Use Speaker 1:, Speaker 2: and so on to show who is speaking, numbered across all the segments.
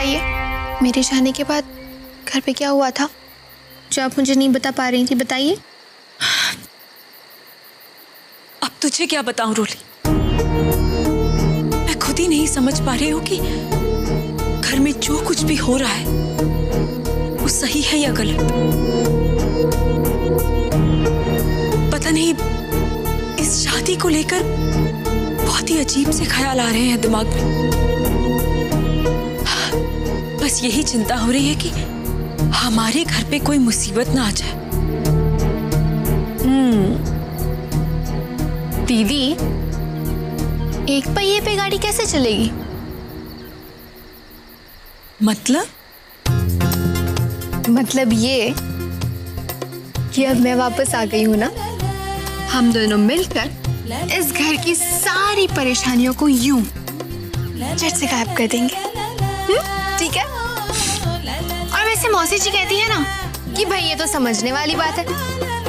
Speaker 1: बताइए, मेरे जाने के बाद घर पे क्या हुआ था जो आप मुझे नहीं बता पा रही थी? बताइए।
Speaker 2: अब तुझे क्या बताऊं रोली, मैं खुद ही नहीं समझ पा रही हूँ कि घर में जो कुछ भी हो रहा है वो सही है या गलत। पता नहीं, इस शादी को लेकर बहुत ही अजीब से ख्याल आ रहे हैं दिमाग में। बस यही चिंता हो रही है कि हमारे घर पे कोई मुसीबत ना आ जाए।
Speaker 1: दीदी, एक पहिए पे गाड़ी कैसे चलेगी? मतलब ये कि अब मैं वापस आ गई हूँ ना, हम दोनों मिलकर इस घर की सारी परेशानियों को यूं झट से गायब कर देंगे। ठीक है? और वैसे मौसी जी कहती है ना कि भाई ये तो समझने वाली बात है,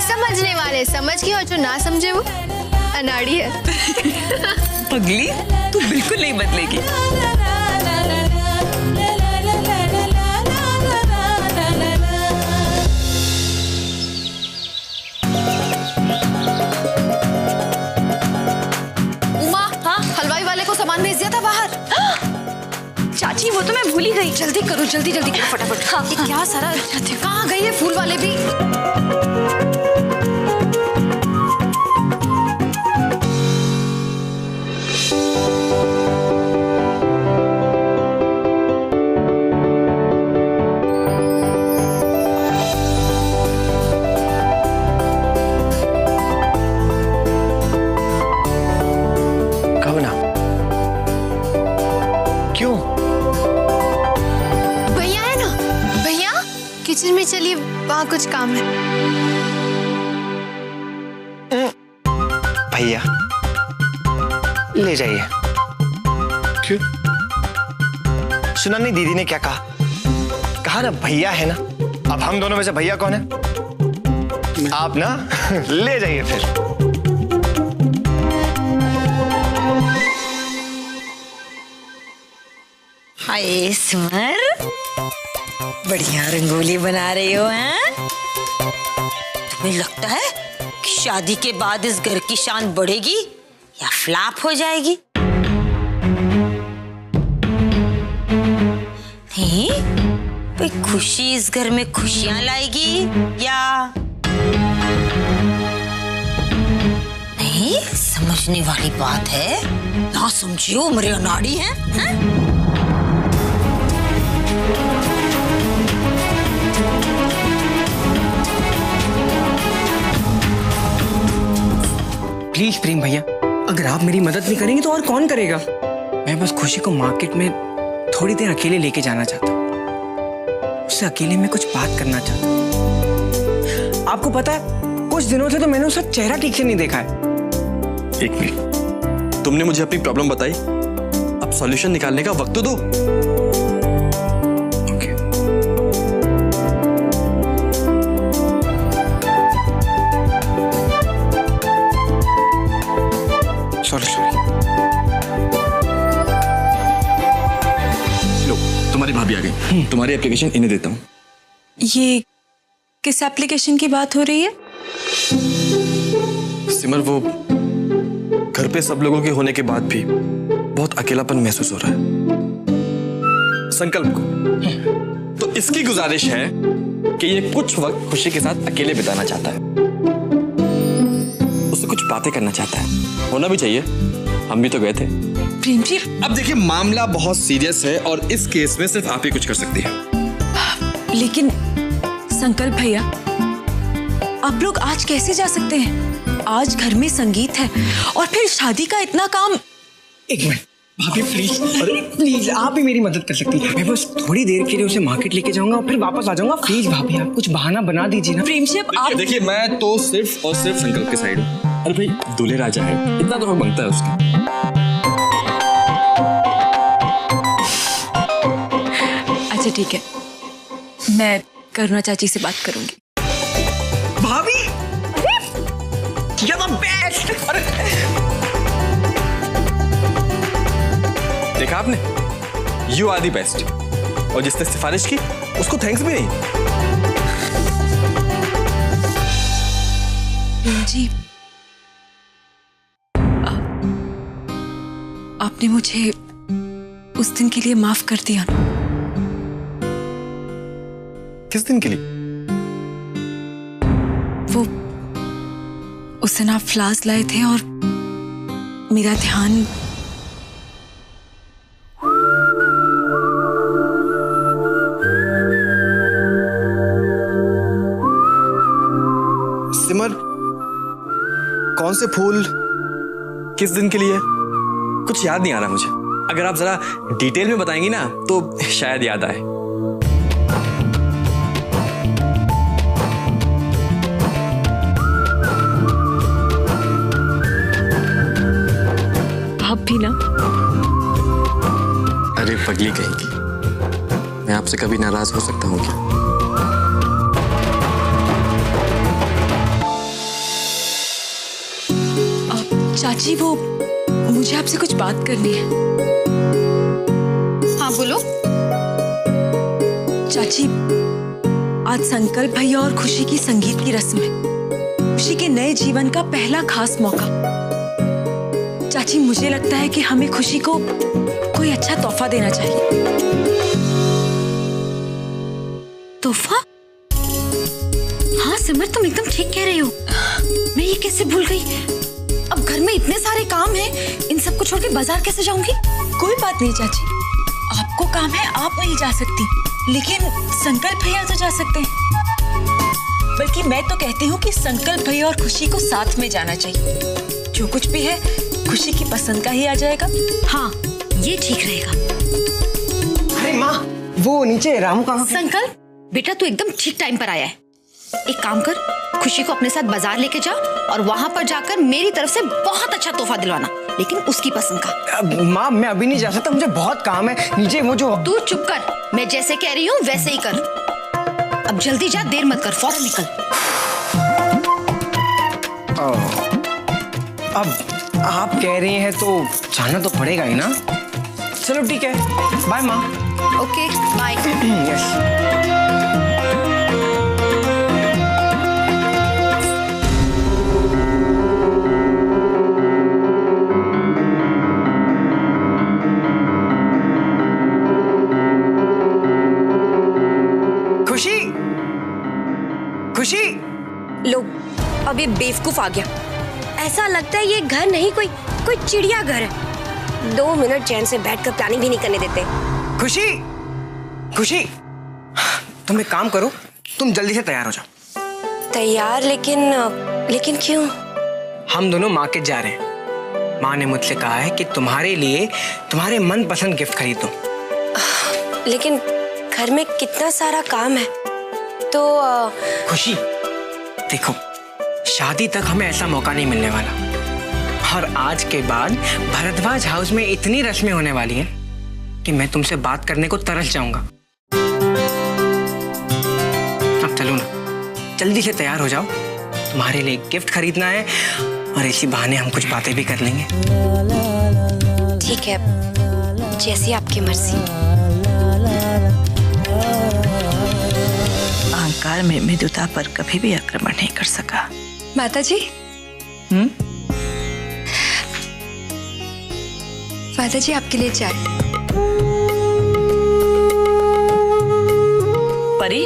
Speaker 1: समझने वाले समझ के और जो ना समझे वो अनाड़ी है।
Speaker 2: पगली, तू बिल्कुल नहीं बदलेगी।
Speaker 1: भेज दिया था बाहर। चाची, वो तो मैं भूल ही गई। जल्दी करो, जल्दी जल्दी करो फटाफट। हाँ, ये क्या सारा कहाँ गई है फूल वाले भी? किचन में चलिए, वहाँ कुछ काम है।
Speaker 3: भैया ले जाइए।
Speaker 4: क्यों?
Speaker 3: सुना नहीं दीदी ने क्या कहा? कहा ना भैया है ना, अब हम दोनों में से भैया कौन है? आप ना। ले जाइए फिर।
Speaker 5: हाय सिमर, बढ़िया रंगोली बना रही हो हैं? तुम्हें लगता है कि शादी के बाद इस घर की शान बढ़ेगी या फ्लॉप हो जाएगी? नहीं, कोई खुशी इस घर में खुशियां लाएगी या नहीं? समझने वाली बात है ना, समझियो मेरे अनाड़ी हैं, हैं?
Speaker 6: प्लीज प्रेम भैया, अगर आप मेरी मदद नहीं करेंगे तो और कौन करेगा? मैं बस खुशी को मार्केट में थोड़ी देर अकेले लेके जाना चाहता हूँ, उससे अकेले में कुछ बात करना चाहता हूँ। आपको पता है, कुछ दिनों से तो मैंने उसका चेहरा ठीक से नहीं देखा है।
Speaker 4: एक मिनट, तुमने मुझे अपनी प्रॉब्लम बताई, अब सॉल्यूशन निकालने का वक्त तो दो।
Speaker 6: सॉरी।
Speaker 4: लो, तुम्हारी भाभी आ गई। तुम्हारी एप्लीकेशन इन्हें देता हूँ।
Speaker 2: ये किस एप्लीकेशन की बात हो रही है?
Speaker 4: सिमर, वो घर पे सब लोगों के होने के बाद भी बहुत अकेलापन महसूस हो रहा है संकल्प को। तो इसकी गुजारिश है कि ये कुछ वक्त खुशी के साथ अकेले बिताना चाहता है, उससे कुछ बातें करना चाहता है। होना भी चाहिए, हम भी तो गए थे।
Speaker 2: प्रेम जी,
Speaker 4: अब देखिए, मामला बहुत सीरियस है और इस केस में सिर्फ आप ही कुछ कर सकती हैं।
Speaker 2: लेकिन संकल्प भैया, आप लोग आज कैसे जा सकते हैं? आज घर में संगीत है और फिर शादी का इतना काम।
Speaker 6: एक मिनट भाभी, प्लीज, प्लीज आप भी मेरी मदद कर सकती हैं। मैं बस थोड़ी देर के लिए उसे मार्केट लेके जाऊंगा और फिर वापस आ जाऊंगा। प्लीज भाभी, आप कुछ बहाना बना दीजिए ना।
Speaker 2: प्रेम जी, आप
Speaker 4: देखिए, मैं तो सिर्फ और सिर्फ संकल्प के साइड हूँ। अरे भाई, दूल्हे राजा है, इतना तो हक बनता है उसका।
Speaker 2: अच्छा ठीक है, मैं करुणा चाची से बात करूंगी।
Speaker 6: भाभी, you're the best।
Speaker 4: देखा आपने, यू आर दी बेस्ट। और जिसने सिफारिश की उसको थैंक्स भी नहीं।
Speaker 2: जी, आपने मुझे उस दिन के लिए माफ कर दिया ना?
Speaker 4: किस दिन के लिए?
Speaker 2: वो उस दिन आप फ्लावर्स लाए थे और मेरा ध्यान
Speaker 4: सिमर, कौन से फूल किस दिन के लिए? कुछ याद नहीं आ रहा मुझे। अगर आप जरा डिटेल में बताएंगी ना तो शायद याद आए।
Speaker 2: आप भी ना?
Speaker 4: अरे पगली कहेंगी, मैं आपसे कभी नाराज हो सकता हूँ क्या?
Speaker 2: चाची, वो मुझे आपसे कुछ बात करनी है।
Speaker 1: हाँ बोलो।
Speaker 2: चाची, आज संकल्प भैया और खुशी की संगीत की रस्म है। खुशी के नए जीवन का पहला खास मौका। चाची, मुझे लगता है कि हमें खुशी को कोई अच्छा तोहफा देना चाहिए।
Speaker 5: तोहफा? हाँ सिमर, तुम एकदम ठीक कह रही हो। मैं ये कैसे भूल गई? अब घर में इतने सारे काम हैं, इन सबको छोड़ के बाजार कैसे जाऊंगी?
Speaker 2: कोई बात नहीं चाची, आपको काम है, आप नहीं जा सकती, लेकिन संकल्प भैया तो जा सकते हैं। बल्कि मैं तो कहती हूँ कि संकल्प भैया और खुशी को साथ में जाना चाहिए। जो कुछ भी है खुशी की पसंद का ही आ जाएगा।
Speaker 5: हाँ, ये ठीक रहेगा।
Speaker 6: अरे माँ, वो नीचे रामू कहाँ है?
Speaker 5: संकल्प बेटा, तू एकदम ठीक टाइम पर आया है। एक काम कर, खुशी को अपने साथ बाजार लेके जा और वहाँ पर जाकर मेरी तरफ से बहुत अच्छा तोहफा दिलवाना, लेकिन उसकी पसंद का।
Speaker 6: माँ, मैं अभी नहीं जा सकता, मुझे बहुत काम है नीचे। वो जो
Speaker 5: तू चुप कर, मैं जैसे कह रही हूँ वैसे ही कर। अब जल्दी जा, देर मत कर, फौरन निकल।
Speaker 6: अब आप कह रही हैं तो जाना तो पड़ेगा ही ना। चलो ठीक है, बाय माँ।
Speaker 1: Okay bye.
Speaker 6: Yes. Khushi, Khushi.
Speaker 7: लो, अब ये बेवकूफ आ गया। ऐसा लगता है ये घर नहीं, कोई चिड़िया घर है। 2 मिनट चैन से बैठकर प्लानिंग भी नहीं करने देते।
Speaker 6: खुशी, खुशी, तुम एक काम करो, तुम जल्दी से तैयार हो जाओ।
Speaker 7: तैयार? लेकिन क्यों?
Speaker 6: हम दोनों मार्केट जा रहे हैं। माँ ने मुझसे कहा है कि तुम्हारे लिए तुम्हारे मनपसंद गिफ्ट खरीद दूं।
Speaker 7: लेकिन घर में कितना सारा काम है। तो
Speaker 6: खुशी, देखो, शादी तक हमें ऐसा मौका नहीं मिलने वाला। और आज के बाद भरद्वाज हाउस में इतनी रस्में होने वाली हैं कि मैं तुमसे बात करने को तरस जाऊंगा। अब चलो ना, जल्दी से तैयार हो जाओ। तुम्हारे लिए गिफ्ट खरीदना है और इसी बहाने हम कुछ बातें भी कर लेंगे।
Speaker 7: ठीक है, जैसी आपकी मर्जी।
Speaker 8: अहंकार में मृदुता पर कभी भी आक्रमण नहीं कर सका।
Speaker 1: माता जी। माता जी, आपके लिए चाय।
Speaker 8: परी,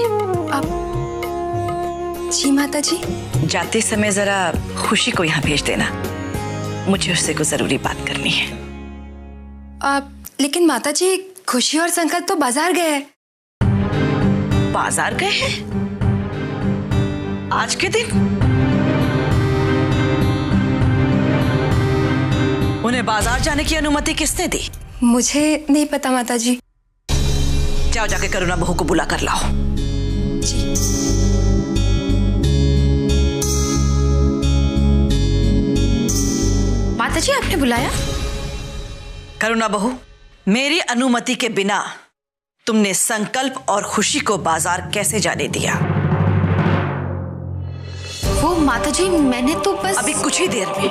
Speaker 1: आप? जी माता जी।
Speaker 8: जाते समय जरा खुशी को यहाँ भेज देना, मुझे उससे कुछ जरूरी बात करनी है।
Speaker 1: लेकिन माता जी, खुशी और संकल्प तो बाजार गए हैं।
Speaker 8: बाजार गए हैं आज के दिन? उन्हें बाजार जाने की अनुमति किसने दी?
Speaker 1: मुझे नहीं पता माता जी।
Speaker 8: जाओ, जाके करुणा बहू को बुला कर लाओ।
Speaker 1: जी।
Speaker 5: माता जी, आपने बुलाया?
Speaker 8: करुणा बहू, मेरी अनुमति के बिना तुमने संकल्प और खुशी को बाजार कैसे जाने दिया?
Speaker 1: वो माता जी मैंने तो बस
Speaker 8: अभी कुछ ही देर में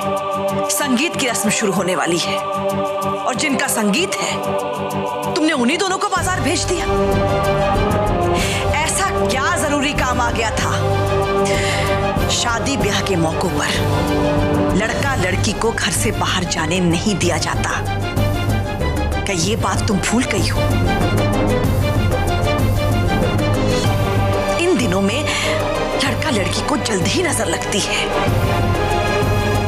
Speaker 8: संगीत की रस्म शुरू होने वाली है और जिनका संगीत है तुमने उन्हीं दोनों को बाजार भेज दिया। ऐसा क्या जरूरी काम आ गया था? शादी ब्याह के मौकों पर लड़का लड़की को घर से बाहर जाने नहीं दिया जाता। क्या ये बात तुम भूल गई हो? इन दिनों में लड़का लड़की को जल्द ही नजर लगती है।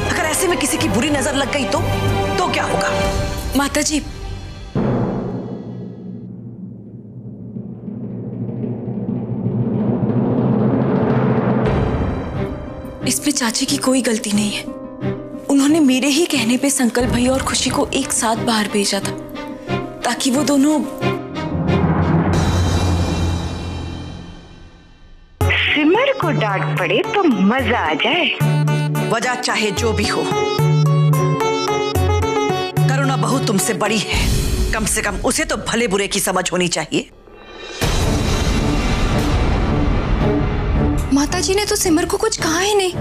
Speaker 8: अगर ऐसे में किसी की बुरी नजर लग गई तो क्या होगा?
Speaker 2: माता जी, इसमें चाची की कोई गलती नहीं है। उन्होंने मेरे ही कहने पे संकल्प भैया और खुशी को एक साथ बाहर भेजा था ताकि वो दोनों।
Speaker 9: सिमर को डांट पड़े तो मजा आ जाए।
Speaker 8: वजह चाहे जो भी हो, करुणा बहू तुमसे बड़ी है, कम से कम उसे तो भले बुरे की समझ होनी चाहिए।
Speaker 1: माता जी ने तो सिमर को कुछ कहा ही नहीं,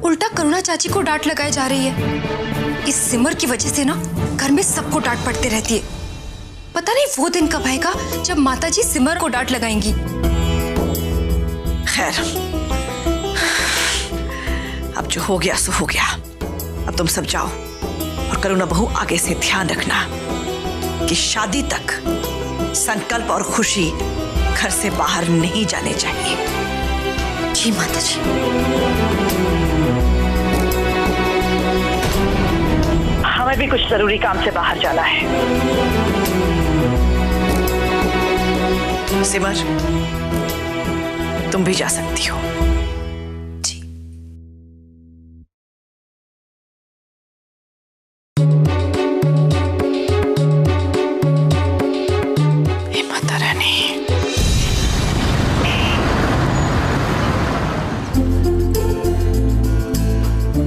Speaker 1: उल्टा करुणा चाची को डांट लगाई जा रही है। इस सिमर की वजह से ना घर में सबको डांट पड़ती रहती है। पता नहीं वो दिन कब आएगा जब माता जी सिमर को डांट लगाएंगी।
Speaker 8: खैर, अब जो हो गया सो हो गया। अब तुम सब जाओ और करुणा बहू आगे से ध्यान रखना कि शादी तक संकल्प और खुशी घर से बाहर नहीं जाने चाहिए।
Speaker 1: जी माता जी।
Speaker 9: हमें भी कुछ जरूरी काम से बाहर जाना है।
Speaker 8: सिमर, तुम भी जा सकती हो।
Speaker 2: जी।
Speaker 8: हे माता रानी।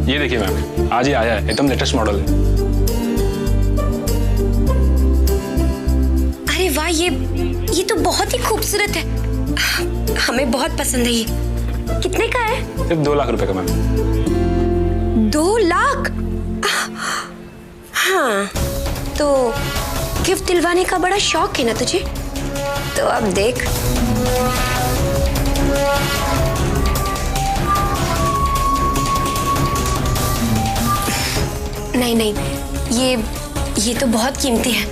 Speaker 10: ये देखिए मैम, आज ही आया है, एकदम लेटेस्ट मॉडल है।
Speaker 7: अरे वाह, ये तो बहुत ही खूबसूरत है। हमें बहुत पसंद है ये। कितने का है?
Speaker 10: सिर्फ 2 लाख रुपए का मैम।
Speaker 7: 2 लाख? हाँ, तो गिफ्ट दिलवाने का बड़ा शौक है ना तुझे? तो अब देख। नहीं, ये तो बहुत कीमती है।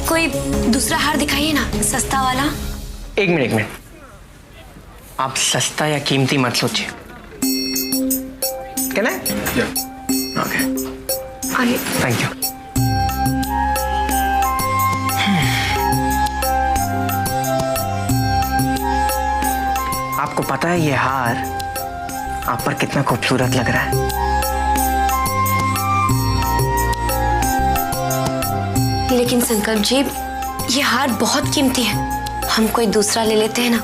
Speaker 7: कोई दूसरा हार दिखाइए ना, सस्ता वाला।
Speaker 6: एक मिनट, आप सस्ता या कीमती मत सोचिए। क्या ना? Okay, thank you. आपको पता है ये हार आप पर कितना खूबसूरत लग रहा है?
Speaker 7: लेकिन संकल्प जी, ये हार बहुत कीमती है। हम कोई दूसरा ले लेते हैं ना।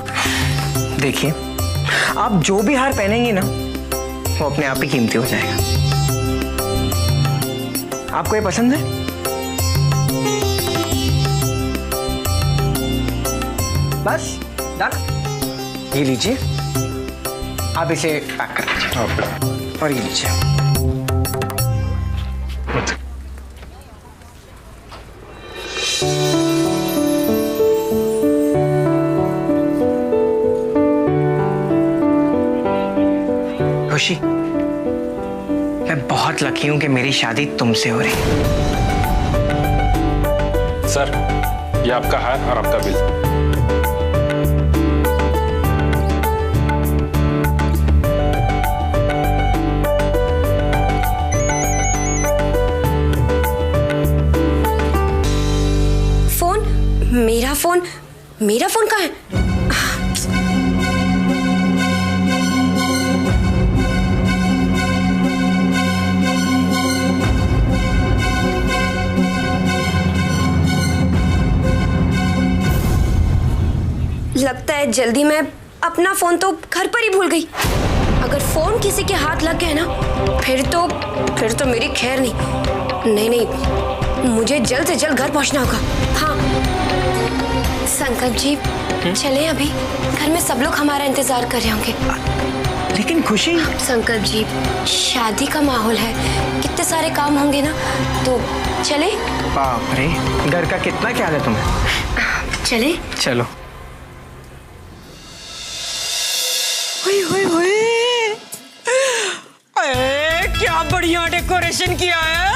Speaker 6: देखिए, आप जो भी हार पहनेंगी ना वो अपने आप ही कीमती हो जाएगा। आपको ये पसंद है? बस डन। ये लीजिए, आप इसे पैक कर दीजिए। और ये लीजिए। खुशी, मैं बहुत लकी हूं कि मेरी शादी तुमसे हो रही है।
Speaker 10: सर, ये आपका हार और आपका बिल।
Speaker 7: मेरा फोन कहाँ है? लगता है जल्दी में अपना फोन तो घर पर ही भूल गई। अगर फोन किसी के हाथ लग गया ना, फिर तो मेरी खैर नहीं। नहीं, मुझे जल्द से जल्द घर पहुंचना होगा। हाँ संकल्प जी, चले अभी, घर में सब लोग हमारा इंतजार कर रहे होंगे।
Speaker 6: लेकिन खुशी।
Speaker 7: संकल्प जी, शादी का माहौल है, कितने सारे काम होंगे ना, तो चले।
Speaker 6: बाप रे, घर का कितना ख्याल है तुम्हें।
Speaker 7: चले
Speaker 6: चलो।
Speaker 5: क्या बढ़िया डेकोरेशन किया है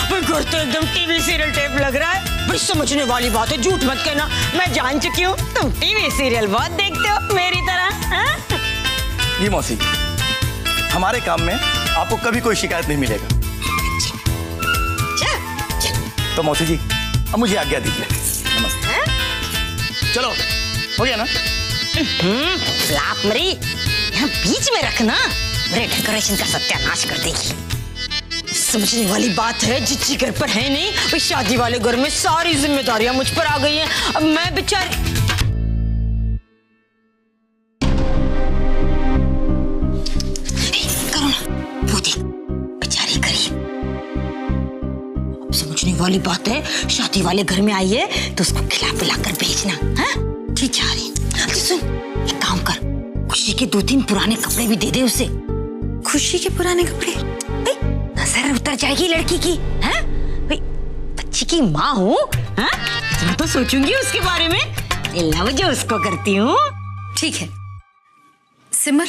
Speaker 5: भाई, घर तो एकदम टीवी सीरियल टाइप लग रहा है भाई। समझने वाली बात है, झूठ मत कहना, मैं जान चुकी हूँ तुम टीवी सीरियल बहुत देखते हो मेरी तरह। हाँ?
Speaker 11: ये मौसी, हमारे काम में आपको कभी कोई शिकायत नहीं मिलेगा। तो मौसी जी, अब मुझे आज्ञा दीजिए। नमस्ते। चलो, हो गया ना?
Speaker 5: लाप मरी, यहाँ बीच में रखना, मेरे डेकोरेशन का सत्यानाश कर देगी। समझने वाली बात है, जिज्जी घर पर है नहीं, वो शादी वाले घर में सारी जिम्मेदारियां मुझ पर आ गई हैं। अब मैं बेचारी करो ना, वो देख बेचारी गरीब। अब समझने वाली बात है, शादी वाले घर में आई है तो उसको खिला पिला कर भेजना। हाँ ठीक जा रही। अच्छा सुन, एक काम कर, खुशी के 2-3 पुराने कपड़े भी दे दे उसे। खुशी के पुराने कपड़े? नजर उतर जाएगी लड़की की। हैं? भाई बच्ची की माँ हूँ, मैं तो सोचूंगी उसके बारे में, लव जो उसको करती हूँ।
Speaker 1: ठीक है सिमर,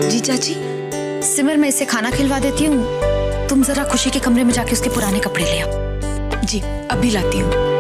Speaker 2: जी चाची।
Speaker 1: सिमर मैं इसे खाना खिलवा देती हूँ, तुम जरा खुशी के कमरे में जाके उसके पुराने कपड़े ले आओ।
Speaker 2: जी अभी लाती हूँ।